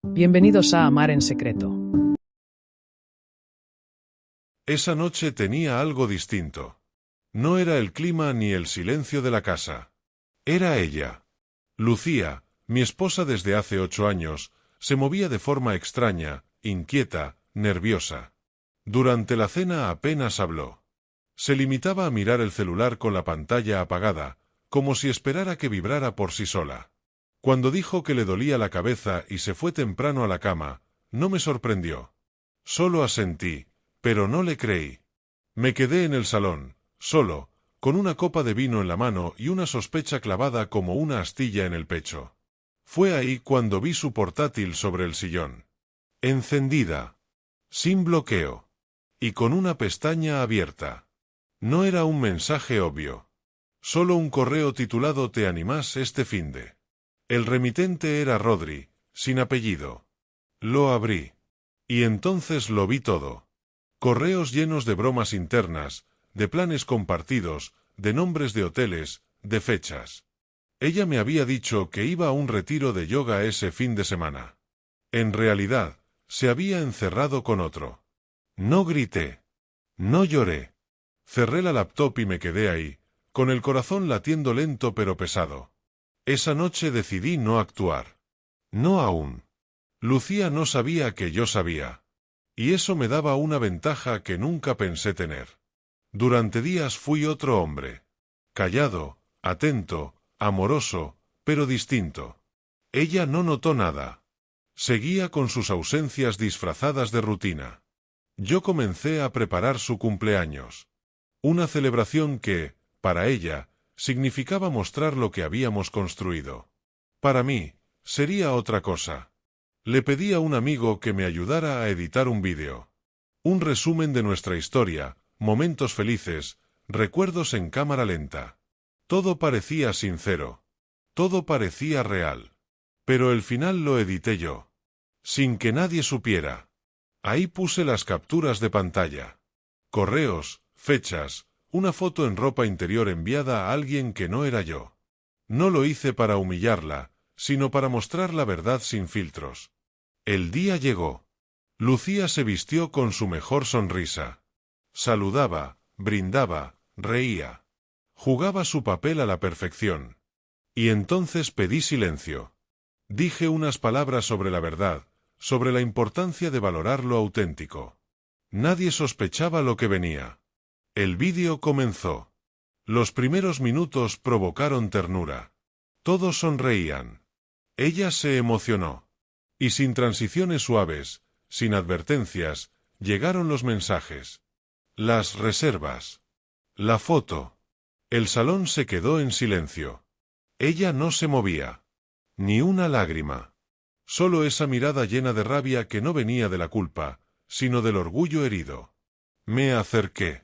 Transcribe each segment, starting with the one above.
Bienvenidos a Amar en Secreto. Esa noche tenía algo distinto. No era el clima ni el silencio de la casa. Era ella. Lucía, mi esposa desde hace 8 años, se movía de forma extraña, inquieta, nerviosa. Durante la cena apenas habló. Se limitaba a mirar el celular con la pantalla apagada, como si esperara que vibrara por sí sola. Cuando dijo que le dolía la cabeza y se fue temprano a la cama, no me sorprendió. Solo asentí, pero no le creí. Me quedé en el salón, solo, con una copa de vino en la mano y una sospecha clavada como una astilla en el pecho. Fue ahí cuando vi su portátil sobre el sillón. Encendida. Sin bloqueo. Y con una pestaña abierta. No era un mensaje obvio. Solo un correo titulado «¿Te animás este finde?». El remitente era Rodri, sin apellido. Lo abrí. Y entonces lo vi todo. Correos llenos de bromas internas, de planes compartidos, de nombres de hoteles, de fechas. Ella me había dicho que iba a un retiro de yoga ese fin de semana. En realidad, se había encerrado con otro. No grité. No lloré. Cerré la laptop y me quedé ahí, con el corazón latiendo lento pero pesado. Esa noche decidí no actuar. No aún. Lucía no sabía que yo sabía. Y eso me daba una ventaja que nunca pensé tener. Durante días fui otro hombre. Callado, atento, amoroso, pero distinto. Ella no notó nada. Seguía con sus ausencias disfrazadas de rutina. Yo comencé a preparar su cumpleaños. Una celebración que, para ella, significaba mostrar lo que habíamos construido. Para mí, sería otra cosa. Le pedí a un amigo que me ayudara a editar un vídeo. Un resumen de nuestra historia, momentos felices, recuerdos en cámara lenta. Todo parecía sincero. Todo parecía real. Pero el final lo edité yo. Sin que nadie supiera. Ahí puse las capturas de pantalla. Correos, fechas, una foto en ropa interior enviada a alguien que no era yo. No lo hice para humillarla, sino para mostrar la verdad sin filtros. El día llegó. Lucía se vistió con su mejor sonrisa. Saludaba, brindaba, reía. Jugaba su papel a la perfección. Y entonces pedí silencio. Dije unas palabras sobre la verdad, sobre la importancia de valorar lo auténtico. Nadie sospechaba lo que venía. El vídeo comenzó. Los primeros minutos provocaron ternura. Todos sonreían. Ella se emocionó. Y sin transiciones suaves, sin advertencias, llegaron los mensajes. Las reservas. La foto. El salón se quedó en silencio. Ella no se movía. Ni una lágrima. Solo esa mirada llena de rabia que no venía de la culpa, sino del orgullo herido. Me acerqué.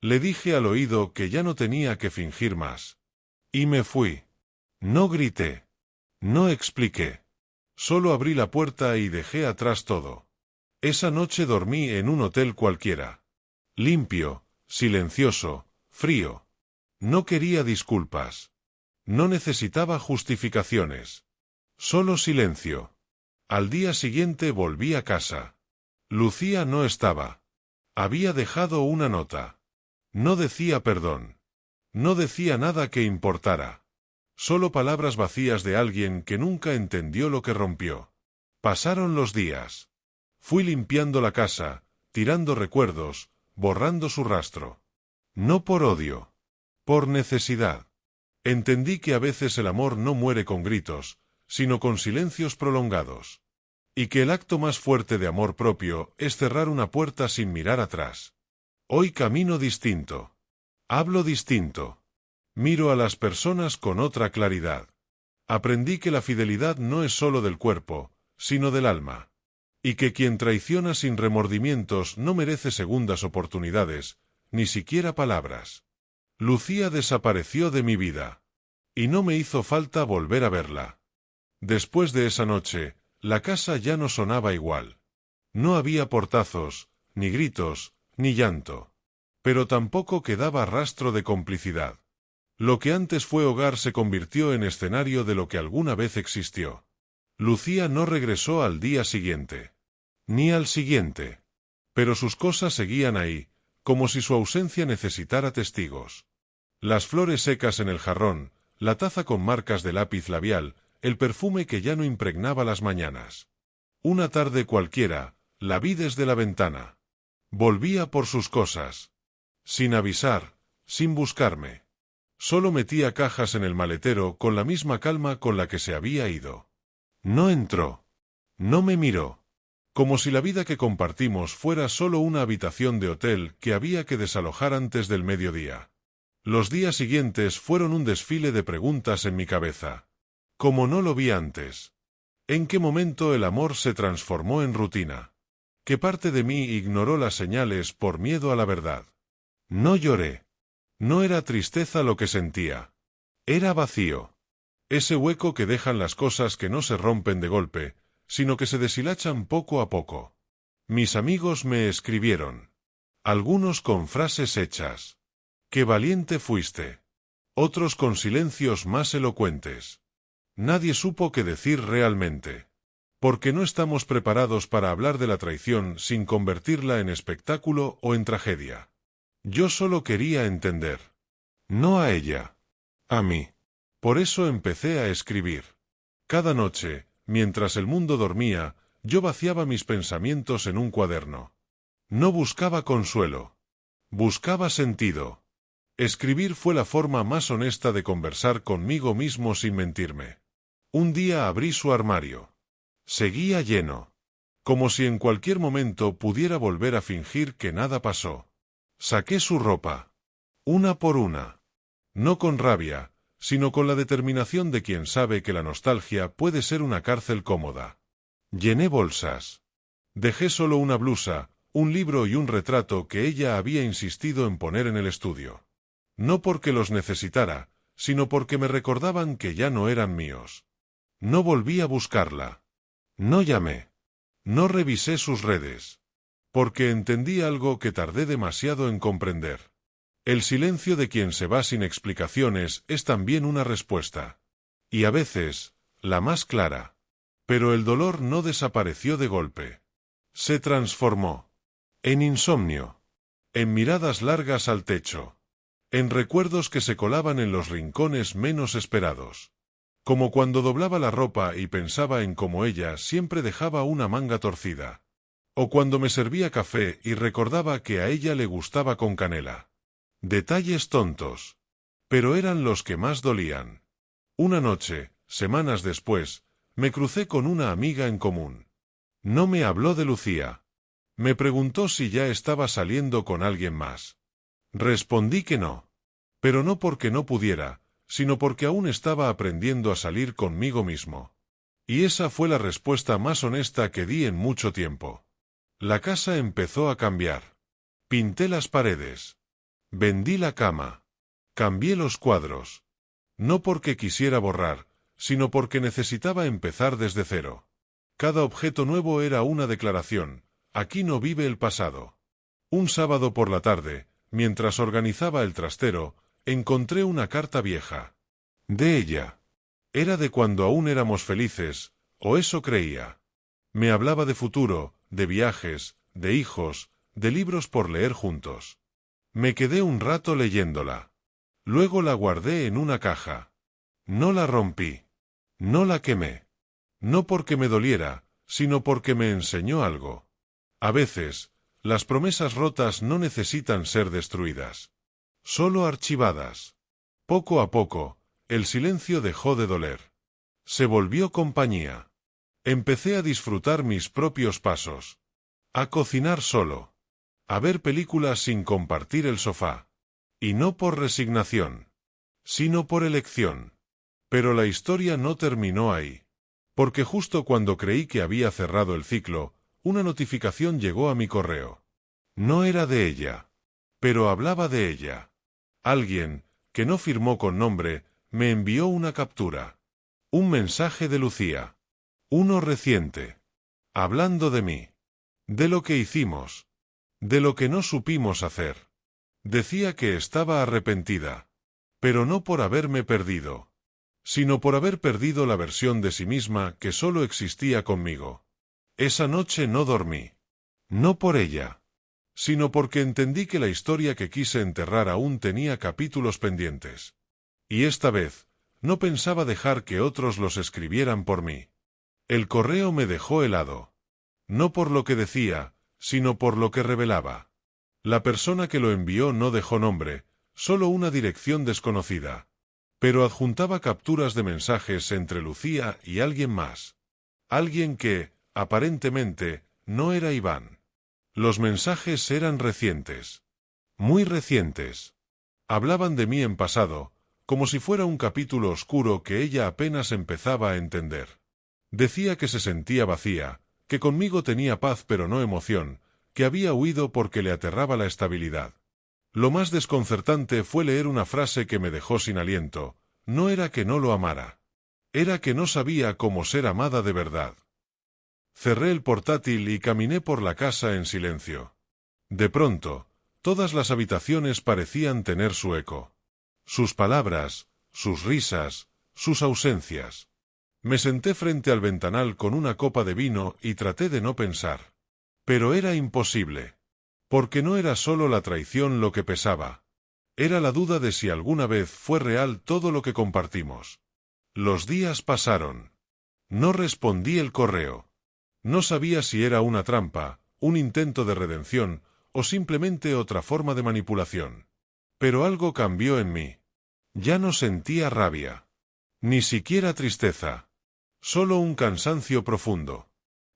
Le dije al oído que ya no tenía que fingir más. Y me fui. No grité. No expliqué. Solo abrí la puerta y dejé atrás todo. Esa noche dormí en un hotel cualquiera. Limpio, silencioso, frío. No quería disculpas. No necesitaba justificaciones. Solo silencio. Al día siguiente volví a casa. Lucía no estaba. Había dejado una nota. No decía perdón. No decía nada que importara. Solo palabras vacías de alguien que nunca entendió lo que rompió. Pasaron los días. Fui limpiando la casa, tirando recuerdos, borrando su rastro. No por odio. Por necesidad. Entendí que a veces el amor no muere con gritos, sino con silencios prolongados. Y que el acto más fuerte de amor propio es cerrar una puerta sin mirar atrás. Hoy camino distinto. Hablo distinto. Miro a las personas con otra claridad. Aprendí que la fidelidad no es solo del cuerpo, sino del alma. Y que quien traiciona sin remordimientos no merece segundas oportunidades, ni siquiera palabras. Lucía desapareció de mi vida. Y no me hizo falta volver a verla. Después de esa noche, la casa ya no sonaba igual. No había portazos, ni gritos, ni llanto. Pero tampoco quedaba rastro de complicidad. Lo que antes fue hogar se convirtió en escenario de lo que alguna vez existió. Lucía no regresó al día siguiente. Ni al siguiente. Pero sus cosas seguían ahí, como si su ausencia necesitara testigos. Las flores secas en el jarrón, la taza con marcas de lápiz labial, el perfume que ya no impregnaba las mañanas. Una tarde cualquiera, la vi desde la ventana. Volvía por sus cosas. Sin avisar, sin buscarme. Solo metía cajas en el maletero con la misma calma con la que se había ido. No entró. No me miró. Como si la vida que compartimos fuera solo una habitación de hotel que había que desalojar antes del mediodía. Los días siguientes fueron un desfile de preguntas en mi cabeza. ¿Cómo no lo vi antes? ¿En qué momento el amor se transformó en rutina? ¿Qué parte de mí ignoró las señales por miedo a la verdad? No lloré. No era tristeza lo que sentía. Era vacío. Ese hueco que dejan las cosas que no se rompen de golpe, sino que se deshilachan poco a poco. Mis amigos me escribieron. Algunos con frases hechas. ¡Qué valiente fuiste! Otros con silencios más elocuentes. Nadie supo qué decir realmente. Porque no estamos preparados para hablar de la traición sin convertirla en espectáculo o en tragedia. Yo solo quería entender. No a ella. A mí. Por eso empecé a escribir. Cada noche, mientras el mundo dormía, yo vaciaba mis pensamientos en un cuaderno. No buscaba consuelo. Buscaba sentido. Escribir fue la forma más honesta de conversar conmigo mismo sin mentirme. Un día abrí su armario. Seguía lleno. Como si en cualquier momento pudiera volver a fingir que nada pasó. Saqué su ropa. Una por una. No con rabia, sino con la determinación de quien sabe que la nostalgia puede ser una cárcel cómoda. Llené bolsas. Dejé solo una blusa, un libro y un retrato que ella había insistido en poner en el estudio. No porque los necesitara, sino porque me recordaban que ya no eran míos. No volví a buscarla. No llamé. No revisé sus redes. Porque entendí algo que tardé demasiado en comprender. El silencio de quien se va sin explicaciones es también una respuesta. Y a veces, la más clara. Pero el dolor no desapareció de golpe. Se transformó. En insomnio. En miradas largas al techo. En recuerdos que se colaban en los rincones menos esperados. Como cuando doblaba la ropa y pensaba en cómo ella siempre dejaba una manga torcida. O cuando me servía café y recordaba que a ella le gustaba con canela. Detalles tontos. Pero eran los que más dolían. Una noche, semanas después, me crucé con una amiga en común. No me habló de Lucía. Me preguntó si ya estaba saliendo con alguien más. Respondí que no. Pero no porque no pudiera, sino porque aún estaba aprendiendo a salir conmigo mismo. Y esa fue la respuesta más honesta que di en mucho tiempo. La casa empezó a cambiar. Pinté las paredes. Vendí la cama. Cambié los cuadros. No porque quisiera borrar, sino porque necesitaba empezar desde cero. Cada objeto nuevo era una declaración. Aquí no vive el pasado. Un sábado por la tarde, mientras organizaba el trastero, encontré una carta vieja. De ella. Era de cuando aún éramos felices, o eso creía. Me hablaba de futuro, de viajes, de hijos, de libros por leer juntos. Me quedé un rato leyéndola. Luego la guardé en una caja. No la rompí. No la quemé. No porque me doliera, sino porque me enseñó algo. A veces, las promesas rotas no necesitan ser destruidas. Solo archivadas. Poco a poco, el silencio dejó de doler. Se volvió compañía. Empecé a disfrutar mis propios pasos. A cocinar solo. A ver películas sin compartir el sofá. Y no por resignación, sino por elección. Pero la historia no terminó ahí. Porque justo cuando creí que había cerrado el ciclo, una notificación llegó a mi correo. No era de ella. Pero hablaba de ella. Alguien, que no firmó con nombre, me envió una captura. Un mensaje de Lucía. Uno reciente. Hablando de mí. De lo que hicimos. De lo que no supimos hacer. Decía que estaba arrepentida. Pero no por haberme perdido. sino por haber perdido la versión de sí misma que solo existía conmigo. Esa noche no dormí. No por ella, sino porque entendí que la historia que quise enterrar aún tenía capítulos pendientes. Y esta vez, no pensaba dejar que otros los escribieran por mí. El correo me dejó helado. No por lo que decía, sino por lo que revelaba. La persona que lo envió no dejó nombre, solo una dirección desconocida. Pero adjuntaba capturas de mensajes entre Lucía y alguien más. Alguien que, aparentemente, no era Iván. Los mensajes eran recientes. Muy recientes. Hablaban de mí en pasado, como si fuera un capítulo oscuro que ella apenas empezaba a entender. Decía que se sentía vacía, que conmigo tenía paz pero no emoción, que había huido porque le aterraba la estabilidad. Lo más desconcertante fue leer una frase que me dejó sin aliento. No era que no lo amara. Era que no sabía cómo ser amada de verdad. Cerré el portátil y caminé por la casa en silencio. De pronto, todas las habitaciones parecían tener su eco. Sus palabras, sus risas, sus ausencias. Me senté frente al ventanal con una copa de vino y traté de no pensar. Pero era imposible. Porque no era solo la traición lo que pesaba. Era la duda de si alguna vez fue real todo lo que compartimos. Los días pasaron. No respondí el correo. No sabía si era una trampa, un intento de redención, o simplemente otra forma de manipulación. Pero algo cambió en mí. Ya no sentía rabia. Ni siquiera tristeza. Solo un cansancio profundo.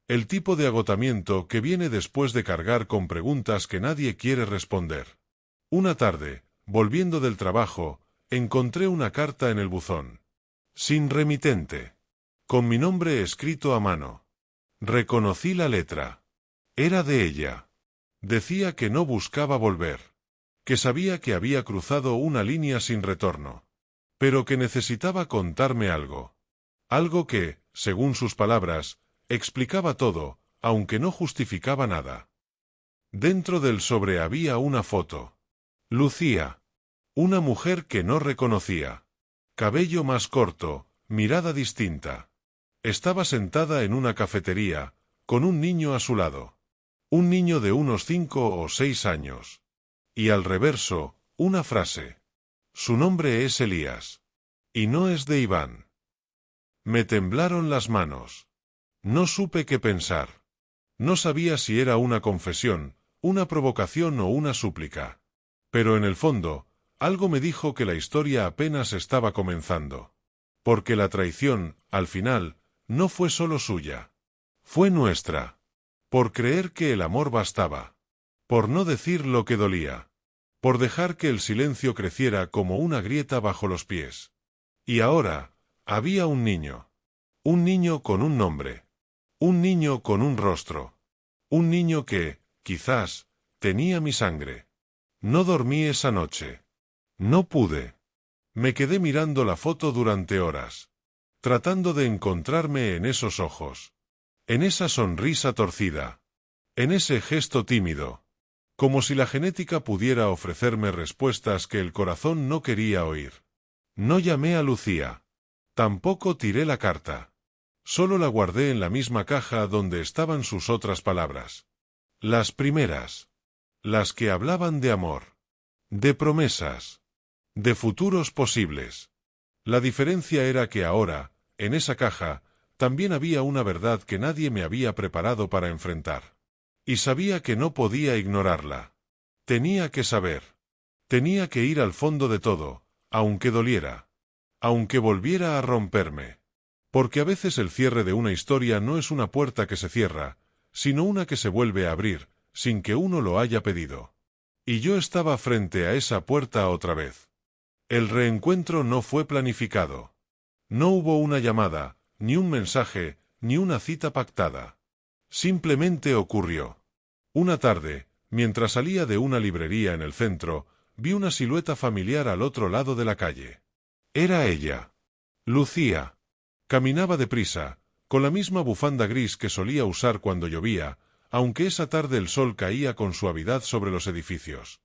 El tipo de agotamiento que viene después de cargar con preguntas que nadie quiere responder. Una tarde, volviendo del trabajo, encontré una carta en el buzón. Sin remitente. Con mi nombre escrito a mano. Reconocí la letra. Era de ella. Decía que no buscaba volver. Que sabía que había cruzado una línea sin retorno. Pero que necesitaba contarme algo. Algo que, según sus palabras, explicaba todo, aunque no justificaba nada. Dentro del sobre había una foto. Lucía. Una mujer que no reconocía. Cabello más corto, mirada distinta. Estaba sentada en una cafetería, con un niño a su lado. Un niño de unos 5 o 6 años. Y al reverso, una frase. Su nombre es Elías. Y no es de Iván. Me temblaron las manos. No supe qué pensar. No sabía si era una confesión, una provocación o una súplica. Pero en el fondo, algo me dijo que la historia apenas estaba comenzando. Porque la traición, al final, no fue solo suya. Fue nuestra. Por creer que el amor bastaba. Por no decir lo que dolía. Por dejar que el silencio creciera como una grieta bajo los pies. Y ahora, había un niño. Un niño con un nombre. Un niño con un rostro. Un niño que, quizás, tenía mi sangre. No dormí esa noche. No pude. Me quedé mirando la foto durante horas. Tratando de encontrarme en esos ojos. En esa sonrisa torcida. En ese gesto tímido. Como si la genética pudiera ofrecerme respuestas que el corazón no quería oír. No llamé a Lucía. Tampoco tiré la carta. Solo la guardé en la misma caja donde estaban sus otras palabras. Las primeras. Las que hablaban de amor. De promesas. De futuros posibles. La diferencia era que ahora, en esa caja, también había una verdad que nadie me había preparado para enfrentar. Y sabía que no podía ignorarla. Tenía que saber. Tenía que ir al fondo de todo, aunque doliera. Aunque volviera a romperme. Porque a veces el cierre de una historia no es una puerta que se cierra, sino una que se vuelve a abrir, sin que uno lo haya pedido. Y yo estaba frente a esa puerta otra vez. El reencuentro no fue planificado. No hubo una llamada, ni un mensaje, ni una cita pactada. Simplemente ocurrió. Una tarde, mientras salía de una librería en el centro, vi una silueta familiar al otro lado de la calle. Era ella. Lucía. Caminaba deprisa, con la misma bufanda gris que solía usar cuando llovía, aunque esa tarde el sol caía con suavidad sobre los edificios.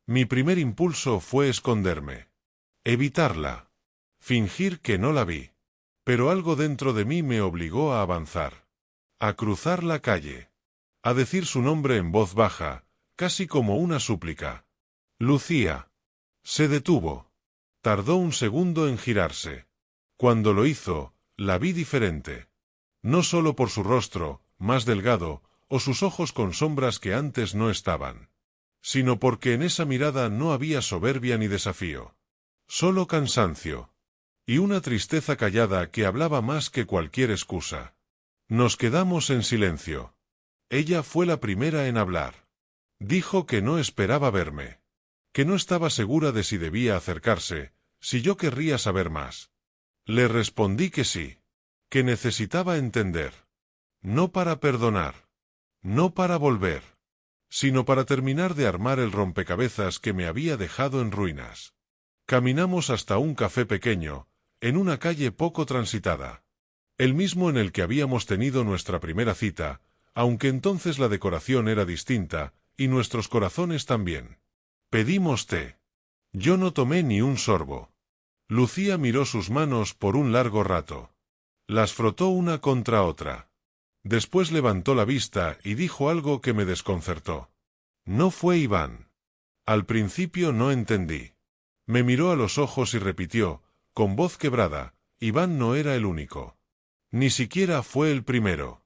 Mi primer impulso fue esconderme. Evitarla. Fingir que no la vi. Pero algo dentro de mí me obligó a avanzar. A cruzar la calle. A decir su nombre en voz baja, casi como una súplica. Lucía. Se detuvo. Tardó un segundo en girarse. Cuando lo hizo, la vi diferente. No solo por su rostro, más delgado, o sus ojos con sombras que antes no estaban, sino porque en esa mirada no había soberbia ni desafío. Solo cansancio. Y una tristeza callada que hablaba más que cualquier excusa. Nos quedamos en silencio. Ella fue la primera en hablar. Dijo que no esperaba verme. Que no estaba segura de si debía acercarse, si yo querría saber más. Le respondí que sí. Que necesitaba entender. No para perdonar. No para volver. Sino para terminar de armar el rompecabezas que me había dejado en ruinas. Caminamos hasta un café pequeño, en una calle poco transitada. El mismo en el que habíamos tenido nuestra primera cita, aunque entonces la decoración era distinta, y nuestros corazones también. Pedimos té. Yo no tomé ni un sorbo. Lucía miró sus manos por un largo rato. Las frotó una contra otra. Después levantó la vista y dijo algo que me desconcertó. No fue Iván. Al principio no entendí. Me miró a los ojos y repitió, con voz quebrada, Iván no era el único. Ni siquiera fue el primero.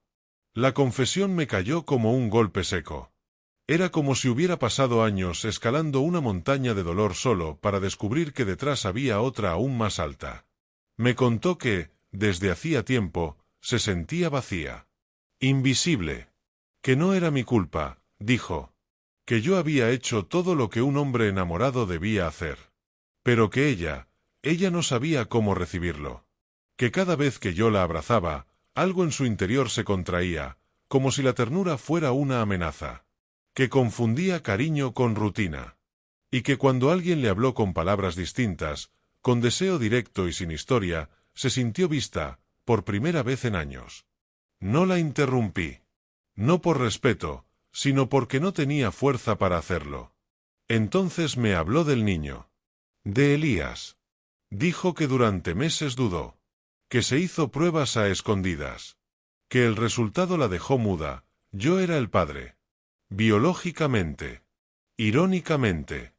La confesión me cayó como un golpe seco. Era como si hubiera pasado años escalando una montaña de dolor solo para descubrir que detrás había otra aún más alta. Me contó que, desde hacía tiempo, se sentía vacía. Invisible. Que no era mi culpa, dijo. Que yo había hecho todo lo que un hombre enamorado debía hacer. Pero que ella no sabía cómo recibirlo. Que cada vez que yo la abrazaba, algo en su interior se contraía, como si la ternura fuera una amenaza. Que confundía cariño con rutina. Y que cuando alguien le habló con palabras distintas, con deseo directo y sin historia, se sintió vista, por primera vez en años. No la interrumpí. No por respeto, sino porque no tenía fuerza para hacerlo. Entonces me habló del niño. De Elías. Dijo que durante meses dudó. Que se hizo pruebas a escondidas. Que el resultado la dejó muda. Yo era el padre. Biológicamente. Irónicamente.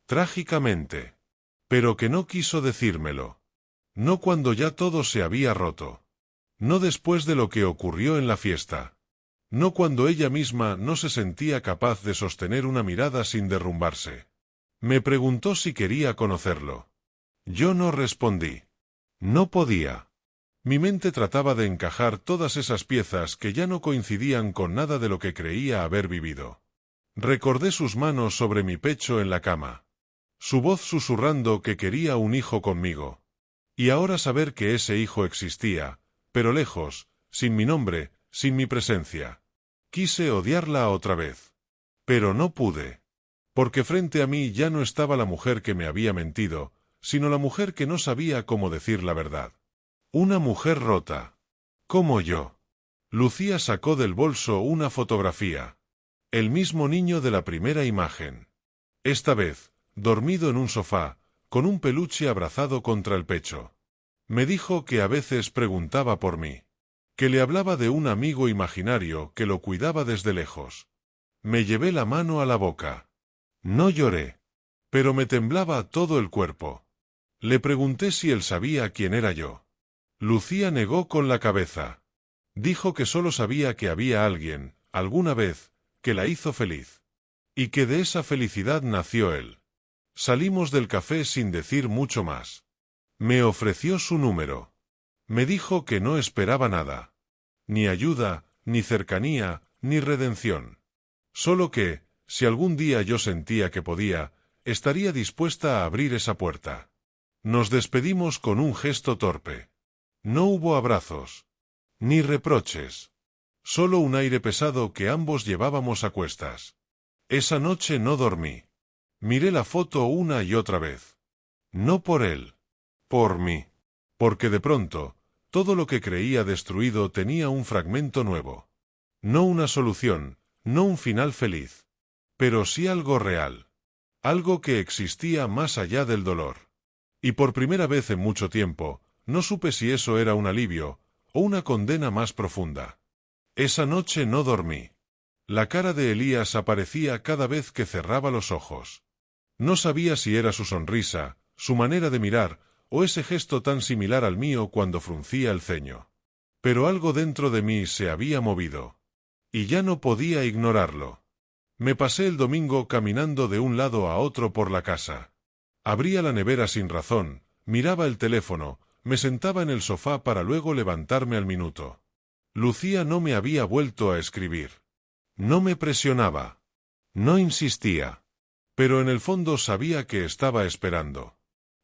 Trágicamente. Pero que no quiso decírmelo. No cuando ya todo se había roto. No después de lo que ocurrió en la fiesta. No cuando ella misma no se sentía capaz de sostener una mirada sin derrumbarse. Me preguntó si quería conocerlo. Yo no respondí. No podía. Mi mente trataba de encajar todas esas piezas que ya no coincidían con nada de lo que creía haber vivido. Recordé sus manos sobre mi pecho en la cama. Su voz susurrando que quería un hijo conmigo. Y ahora saber que ese hijo existía, pero lejos, sin mi nombre, sin mi presencia. Quise odiarla otra vez. Pero no pude. Porque frente a mí ya no estaba la mujer que me había mentido, sino la mujer que no sabía cómo decir la verdad. Una mujer rota. Como yo. Lucía sacó del bolso una fotografía. El mismo niño de la primera imagen. Esta vez, dormido en un sofá, con un peluche abrazado contra el pecho. Me dijo que a veces preguntaba por mí. Que le hablaba de un amigo imaginario que lo cuidaba desde lejos. Me llevé la mano a la boca. No lloré. Pero me temblaba todo el cuerpo. Le pregunté si él sabía quién era yo. Lucía negó con la cabeza. Dijo que solo sabía que había alguien, alguna vez, que la hizo feliz. Y que de esa felicidad nació él. Salimos del café sin decir mucho más. Me ofreció su número. Me dijo que no esperaba nada. Ni ayuda, ni cercanía, ni redención. Solo que, si algún día yo sentía que podía, estaría dispuesta a abrir esa puerta. Nos despedimos con un gesto torpe. No hubo abrazos. Ni reproches. Solo un aire pesado que ambos llevábamos a cuestas. Esa noche no dormí. Miré la foto una y otra vez. No por él. Por mí. Porque de pronto, todo lo que creía destruido tenía un fragmento nuevo. No una solución, no un final feliz. Pero sí algo real. Algo que existía más allá del dolor. Y por primera vez en mucho tiempo, no supe si eso era un alivio o una condena más profunda. Esa noche no dormí. La cara de Elías aparecía cada vez que cerraba los ojos. No sabía si era su sonrisa, su manera de mirar, o ese gesto tan similar al mío cuando fruncía el ceño. Pero algo dentro de mí se había movido. Y ya no podía ignorarlo. Me pasé el domingo caminando de un lado a otro por la casa. Abría la nevera sin razón, miraba el teléfono, me sentaba en el sofá para luego levantarme al minuto. Lucía no me había vuelto a escribir. No me presionaba. No insistía. Pero en el fondo sabía que estaba esperando.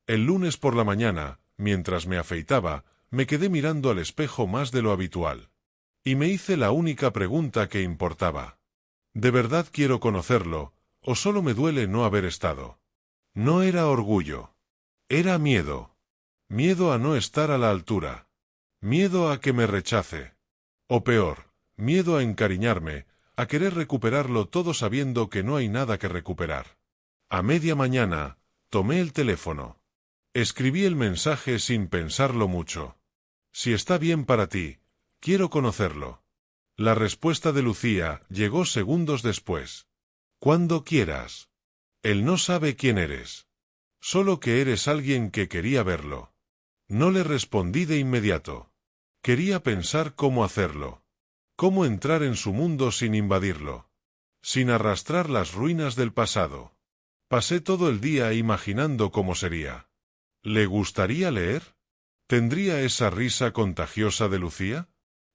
El lunes por la mañana, mientras me afeitaba, me quedé mirando al espejo más de lo habitual. Y me hice la única pregunta que importaba. ¿De verdad quiero conocerlo, o solo me duele no haber estado? No era orgullo. Era miedo. Miedo a no estar a la altura. Miedo a que me rechace. O peor, miedo a encariñarme, a querer recuperarlo todo sabiendo que no hay nada que recuperar. A media mañana, tomé el teléfono. Escribí el mensaje sin pensarlo mucho. Si está bien para ti, quiero conocerlo. La respuesta de Lucía llegó segundos después. Cuando quieras. Él no sabe quién eres. Solo que eres alguien que quería verlo. No le respondí de inmediato. Quería pensar cómo hacerlo. Cómo entrar en su mundo sin invadirlo. Sin arrastrar las ruinas del pasado. Pasé todo el día imaginando cómo sería. ¿Le gustaría leer? ¿Tendría esa risa contagiosa de Lucía?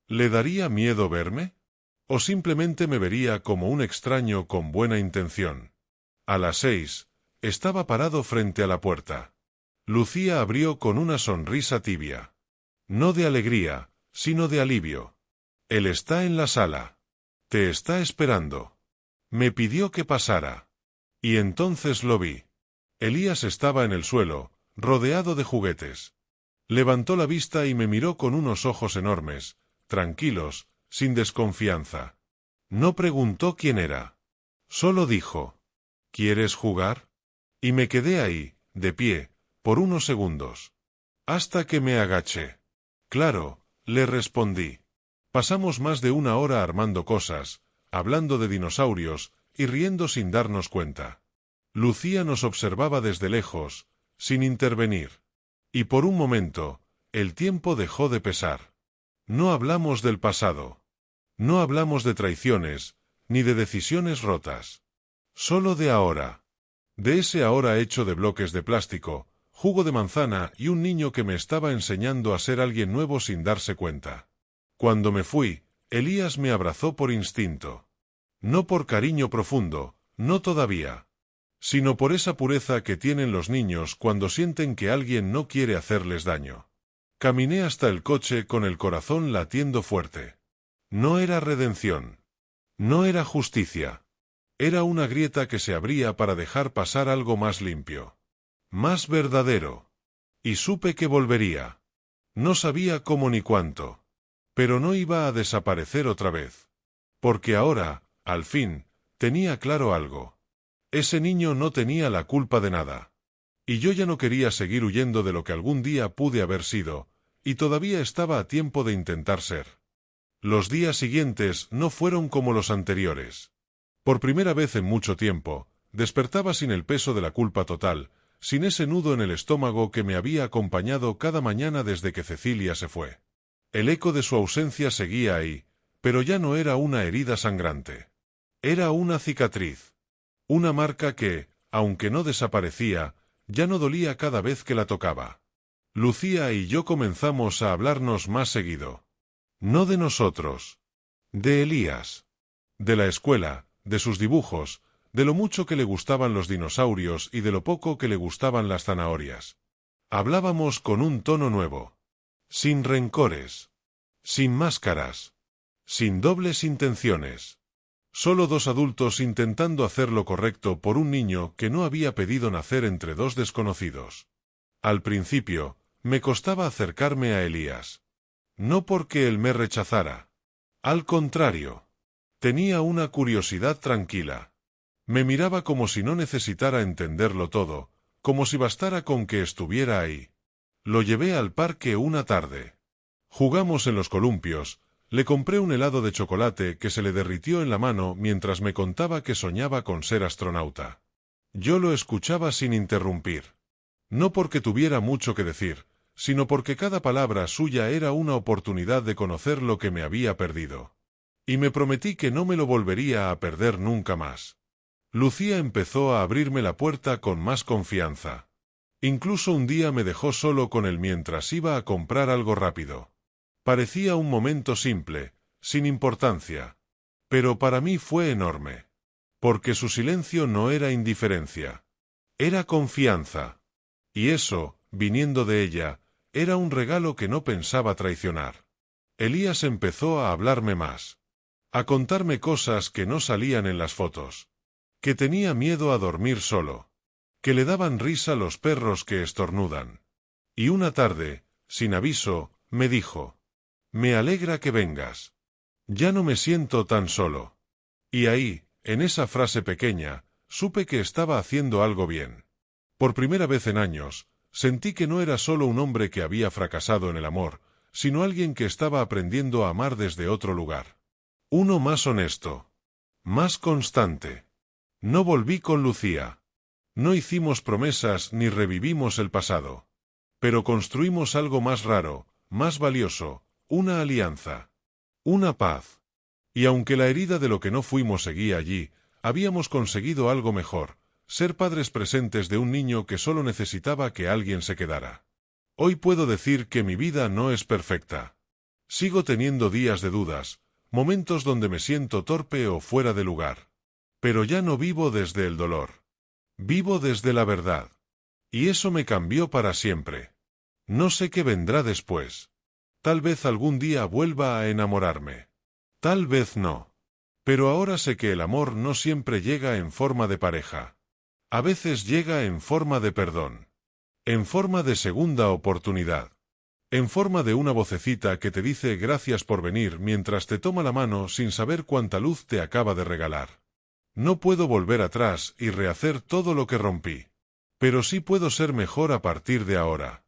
¿Le daría miedo verme? ¿O simplemente me vería como un extraño con buena intención? A las 6, estaba parado frente a la puerta. Lucía abrió con una sonrisa tibia. No de alegría, sino de alivio. Él está en la sala. Te está esperando. Me pidió que pasara. Y entonces lo vi. Elías estaba en el suelo, rodeado de juguetes. Levantó la vista y me miró con unos ojos enormes, tranquilos, sin desconfianza. No preguntó quién era. Solo dijo: ¿Quieres jugar? Y me quedé ahí, de pie, por unos segundos. Hasta que me agaché. Claro, le respondí. Pasamos más de una hora armando cosas, hablando de dinosaurios, y riendo sin darnos cuenta. Lucía nos observaba desde lejos, sin intervenir. Y por un momento, el tiempo dejó de pesar. No hablamos del pasado. No hablamos de traiciones, ni de decisiones rotas. Solo de ahora. De ese ahora hecho de bloques de plástico, jugo de manzana y un niño que me estaba enseñando a ser alguien nuevo sin darse cuenta. Cuando me fui, Elías me abrazó por instinto. No por cariño profundo, no todavía. Sino por esa pureza que tienen los niños cuando sienten que alguien no quiere hacerles daño. Caminé hasta el coche con el corazón latiendo fuerte. No era redención. No era justicia. Era una grieta que se abría para dejar pasar algo más limpio. Más verdadero. Y supe que volvería. No sabía cómo ni cuánto. Pero no iba a desaparecer otra vez. Porque ahora, al fin, tenía claro algo. Ese niño no tenía la culpa de nada. Y yo ya no quería seguir huyendo de lo que algún día pude haber sido, y todavía estaba a tiempo de intentar ser. Los días siguientes no fueron como los anteriores. Por primera vez en mucho tiempo, despertaba sin el peso de la culpa total, sin ese nudo en el estómago que me había acompañado cada mañana desde que Cecilia se fue. El eco de su ausencia seguía ahí, pero ya no era una herida sangrante. Era una cicatriz. Una marca que, aunque no desaparecía, ya no dolía cada vez que la tocaba. Lucía y yo comenzamos a hablarnos más seguido. No de nosotros. De Elías. De la escuela, de sus dibujos, de lo mucho que le gustaban los dinosaurios y de lo poco que le gustaban las zanahorias. Hablábamos con un tono nuevo. Sin rencores. Sin máscaras. Sin dobles intenciones. Solo dos adultos intentando hacer lo correcto por un niño que no había pedido nacer entre dos desconocidos. Al principio, me costaba acercarme a Elías. No porque él me rechazara. Al contrario. Tenía una curiosidad tranquila. Me miraba como si no necesitara entenderlo todo, como si bastara con que estuviera ahí. Lo llevé al parque una tarde. Jugamos en los columpios, le compré un helado de chocolate que se le derritió en la mano mientras me contaba que soñaba con ser astronauta. Yo lo escuchaba sin interrumpir. No porque tuviera mucho que decir, sino porque cada palabra suya era una oportunidad de conocer lo que me había perdido. Y me prometí que no me lo volvería a perder nunca más. Lucía empezó a abrirme la puerta con más confianza. Incluso un día me dejó solo con él mientras iba a comprar algo rápido. Parecía un momento simple, sin importancia. Pero para mí fue enorme. Porque su silencio no era indiferencia. Era confianza. Y eso, viniendo de ella, era un regalo que no pensaba traicionar. Elías empezó a hablarme más. A contarme cosas que no salían en las fotos. Que tenía miedo a dormir solo. Que le daban risa los perros que estornudan. Y una tarde, sin aviso, me dijo: «Me alegra que vengas. Ya no me siento tan solo». Y ahí, en esa frase pequeña, supe que estaba haciendo algo bien. Por primera vez en años, sentí que no era solo un hombre que había fracasado en el amor, sino alguien que estaba aprendiendo a amar desde otro lugar. Uno más honesto. Más constante. No volví con Lucía. No hicimos promesas ni revivimos el pasado. Pero construimos algo más raro, más valioso, una alianza. Una paz. Y aunque la herida de lo que no fuimos seguía allí, habíamos conseguido algo mejor, ser padres presentes de un niño que solo necesitaba que alguien se quedara. Hoy puedo decir que mi vida no es perfecta. Sigo teniendo días de dudas, momentos donde me siento torpe o fuera de lugar. Pero ya no vivo desde el dolor. Vivo desde la verdad. Y eso me cambió para siempre. No sé qué vendrá después. Tal vez algún día vuelva a enamorarme. Tal vez no. Pero ahora sé que el amor no siempre llega en forma de pareja. A veces llega en forma de perdón. En forma de segunda oportunidad. En forma de una vocecita que te dice gracias por venir mientras te toma la mano sin saber cuánta luz te acaba de regalar. No puedo volver atrás y rehacer todo lo que rompí. Pero sí puedo ser mejor a partir de ahora.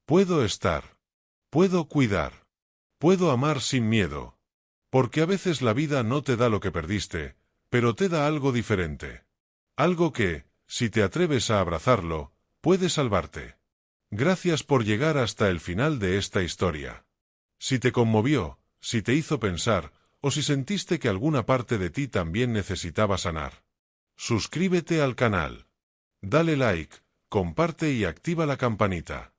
Puedo estar. Puedo cuidar. Puedo amar sin miedo. Porque a veces la vida no te da lo que perdiste, pero te da algo diferente. Algo que, si te atreves a abrazarlo, puede salvarte. Gracias por llegar hasta el final de esta historia. Si te conmovió, si te hizo pensar, o si sentiste que alguna parte de ti también necesitaba sanar. Suscríbete al canal. Dale like, comparte y activa la campanita.